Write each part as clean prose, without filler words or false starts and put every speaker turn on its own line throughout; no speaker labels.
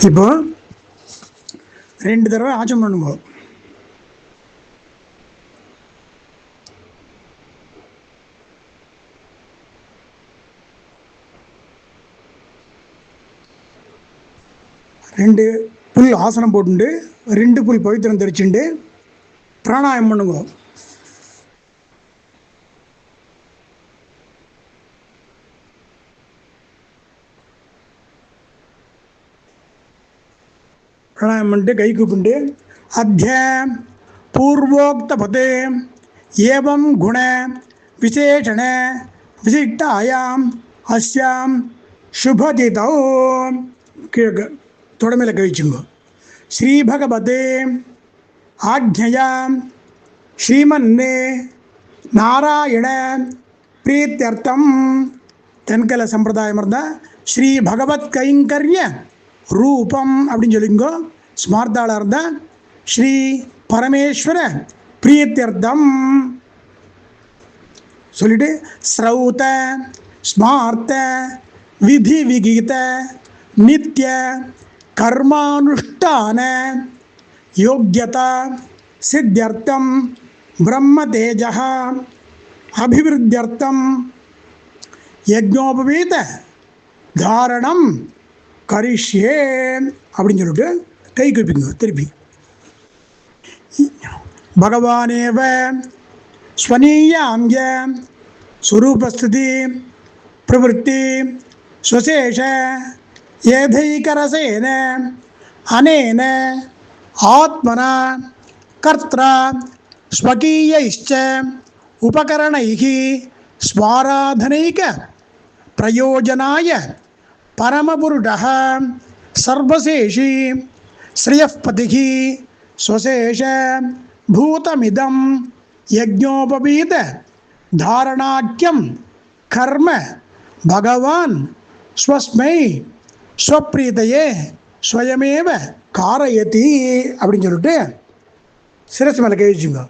இப்போ 2 தடவை ஆச்சம் பண்ணுங்க. ரெண்டு புல் ஆசனம் போட்டுண்டு 2 புல் பவித்திரம் தெரிச்சுண்டு பிராணாயம் பண்ணுங்க. பிராணாயம் பண்ணிட்டு கை கூப்பிண்டு அத்திய பூர்வோக்த பதே ஏவம் குண விசேஷண விசிஷ்டாயாம் அஸ்யாம் சுபதிதோ கீழே தொடமையில கழிச்சுங்க. ஸ்ரீபகவதே ஆக்ஞயா ஸ்ரீமன்னே நாராயண பிரீத்தியர்த்தம் தென்கல சம்பிரதாயம் இருந்தால் ஸ்ரீ பகவத் கைங்கரிய ரூபம் அப்படின்னு சொல்லிங்கோ. ஸ்மார்த்தாளாக இருந்தால் ஸ்ரீ பரமேஸ்வர பிரீத்தியர்த்தம் சொல்லிட்டு ஸ்ரௌத ஸ்மார்த்த விதி விகித நித்திய கர்மானுஷ்டான யோக்யதா சித்தியர்த்தம் பிரம்ம தேஜः அபிவிருத்தியர்த்தம் யஜ்ஞோபவீத தாரணம் கரிஷ்யே அப்படின்னு சொல்லிட்டு கை கூப்பிங்க. திருப்பி பகவானேவ ஸ்வனீயாம்ய ஸ்வரூபஸ்திதி பிரவருத்தி ஸ்வசேஷ ஏதைகரசேன அனேன ஆத்மனா கர்த்ரா ஸ்வகீயைச்ச உபகரணைः ஸ்வாராதனைக பிரயோஜனாய பரமபுருடः சர்வசேஷி ஸ்ரீயப்பதிः ஸ்வசேஷ பூதமிதம் யஜ்ஞோபவீத தாரணாக்கியம் கர்ம பகவான் ஸ்வஸ்மை ஸ்வப்ரீதையே ஸ்வயமேவ காரயதி அப்படின்னு சொல்லிட்டு சிரஸ் மேலே கழிச்சுங்க.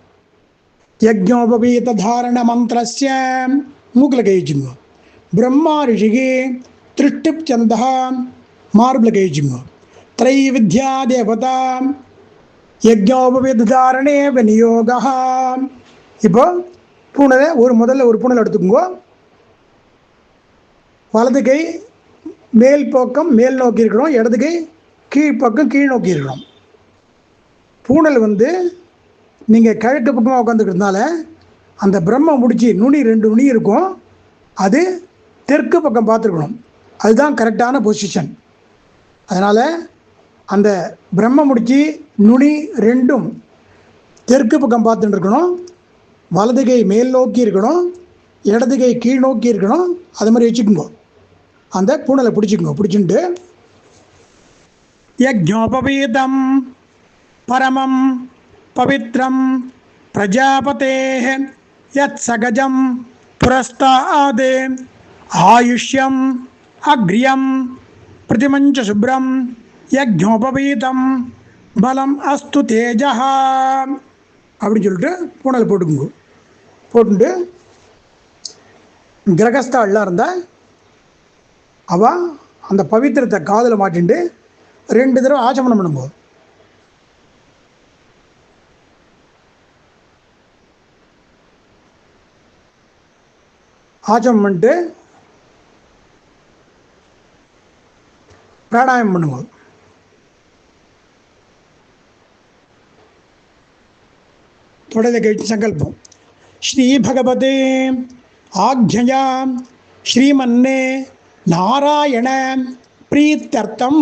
யஜ்ஞோபவீத தாரண மந்திரஸ்ய மூக்கில் கழிச்சுங்க. பிரம்மா ரிஷிகி திருஷ்டிப் சந்தா மார்பில் கழிச்சுங்க. த்ரை வித்யா தேவதா யஜ்ஞோபவீத தாரணே விநியோகா. இப்போ பூனலை முதல்ல ஒரு பூனல் எடுத்துக்கோங்க. வலது கை மேல் பக்கம் மேல் நோக்கி இருக்கணும், இடது கை கீழ்ப்பக்கம் கீழ் நோக்கி இருக்கணும். பூனல் நீங்கள் கிழக்கு பக்கமாக உட்காந்துக்கிறதுனால அந்த பிரம்ம முடிச்சு நுனி 2 நுனி இருக்கும், அது தெற்கு பக்கம் பார்த்துருக்கணும். அதுதான் கரெக்டான பொசிஷன். அதனால் அந்த பிரம்ம முடிச்சு நுனி 2ம் தெற்கு பக்கம் பார்த்துட்டு இருக்கணும். வலது கை மேல் நோக்கி இருக்கணும், இடது கை கீழ் நோக்கி இருக்கணும். அது மாதிரி வச்சுக்கோங்க. அந்த பூனலை பிடிச்சிக்கோங்க. பிடிச்சிட்டு யஜ்ஞோபவீதம் பரமம் பவித்ரம் பிரஜாபதேஹ யத் சகஜம் புரஸ்தாதே ஆயுஷ்யம் அக்ரியம் பிரதிமஞ்ச சுப்ரம் யஜ்ஞோபவீதம் பலம் அஸ்து தேஜः அப்படின்னு சொல்லிட்டு பூனலை போட்டுக்குங்க. போட்டுட்டு கிரகஸ்தாலாம் இருந்தால் அவள் அந்த பவித்திரத்தை காதில் மாட்டின்ட்டு 2 தடவை ஆச்சமனம் பண்ணும்போது ஆச்சமனம் பண்ணிட்டு பிராணாயம் பண்ணும்போது தொடர்ந்து கழிச்சு சங்கல்பம் ஸ்ரீ பகவதே ஆக்ஞயா ஸ்ரீமன்னே நாராயண பிரீத்தியர்த்தம்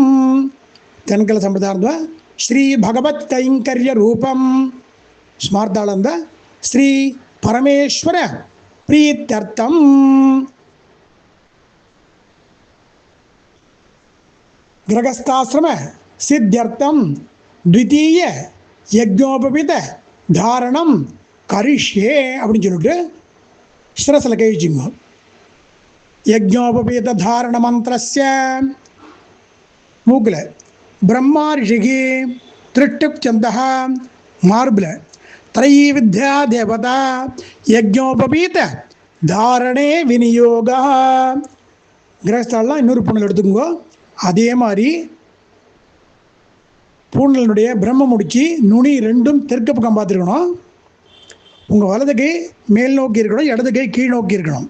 தென்கல சம்பிரதாயம் ஸ்ரீ பகவத் கைங்கரிய ரூபம் ஸ்மார்த்தாளந்த ஸ்ரீ பரமேஸ்வர பிரீத்தியர்த்தம் கிரகஸ்தாசிரம சித்தியர்த்தம் த்விதீய யஜ்ஞோபவீத தாரணம் கரிஷ்யே அப்படின்னு சொல்லிட்டு சிரசில் கழிச்சுங்க. யஜ்ஞோபவீத தாரண மந்திரஸ்ய மூக்கில் பிரம்மா ரிஷிகி திருஷ்டிப் சந்தா மார்பில் த்ரை வித்யா தேவதா யஜ்ஞோபவீத தாரணே விநியோகா. கிரகஸ்தாலாம் இன்னொரு பூனல் எடுத்துக்கோங்க. அதே மாதிரி பூனலினுடைய பிரம்ம முடிச்சு நுனி ரெண்டும் தெற்கு பக்கம் பார்த்துருக்கணும். உங்கள் வலது கை மேல் நோக்கி இருக்கணும், இடது கை கீழ் நோக்கி இருக்கணும்.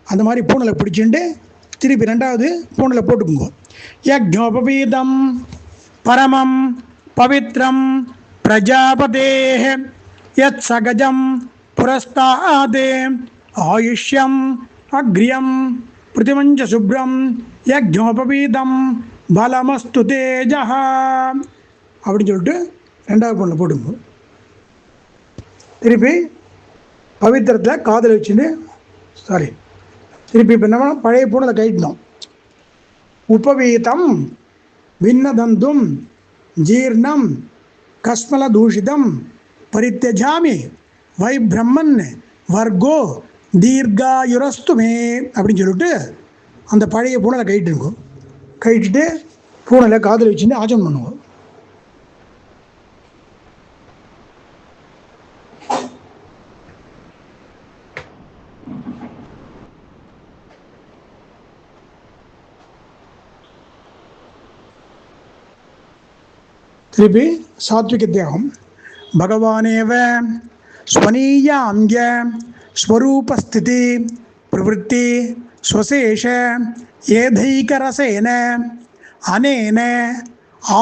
அந்த மாதிரி பூனலை பிடிச்சிட்டு திருப்பி ரெண்டாவது பூனலை போட்டுக்குங்க. யக்ஞோபவீதம் பரமம் பவித்ரம் பிரஜாபதேஹ யத் சகஜம் புரஸ்தாதே ஆயுஷ்யம் அக்ரியம் பிருத்திமஞ்ச சுப்ரம் யக்ஞோபவீதம் பலமஸ்து தேஜஹ அப்படின்னு சொல்லிட்டு ரெண்டாவது பூனில் போட்டுங்க. திருப்பி பவித்திரத்தில் காதில் வச்சுன்னு திருப்பி இப்போ என்ன பழைய பூனலை கைட்டணும். உபவீதம் விண்ணதந்தும் ஜீர்ணம் கஸ்மல தூஷிதம் பரித்யஜாமி வை பிரம்மன் வர்கோ தீர்காயுரஸ்துமே அப்படின்னு சொல்லிட்டு அந்த பழைய பூனலை கைட்டுங்க. கைட்டுட்டு பூனலை காதில் வச்சுன்னு ஆச்சமனம் பண்ணுவோம். திருப்பி சாத்விக தியாகம். பகவானேவ ஸ்வனீயாம்ய ஸ்வரூபஸ்திதி பிரவருத்தி ஸ்வசேஷ ஏதைகரசேன அனேன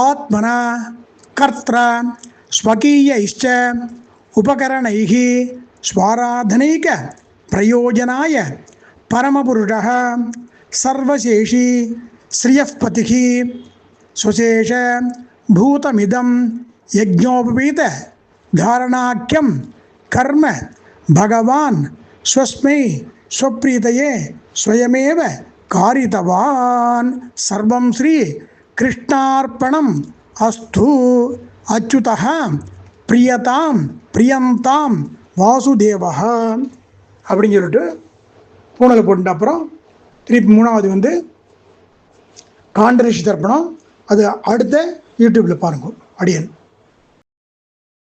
ஆத்மனா கர்த்ர ஸ்வகீயைச்ச உபகரணைஹ ஸ்வாராதனைக பிரயோஜனாய பரமபுருஷः சர்வசேஷி ஸ்ரீயப்பதிः ஸ்வசேஷ பூதமிதம் யஜ்ஞோபவீத தாரணாக்கியம் கர்ம பகவான் ஸ்வஸ்மை ஸ்வப்ரீதயே ஸ்வயமேவ காரிதவான். சர்வம் ஸ்ரீ கிருஷ்ணார்ப்பணம் அஸ்து. அச்சுதः பிரியதாம் பிரியந்தாம் வாசுதேவः அப்படின்னு சொல்லிட்டு பூனலை போட்டு அப்புறம் திருப்பி மூணாவது காண்டரிஷி தர்ப்பணம். அது அடுத்த யூடியூப்பில் பாருங்க. அடியன்.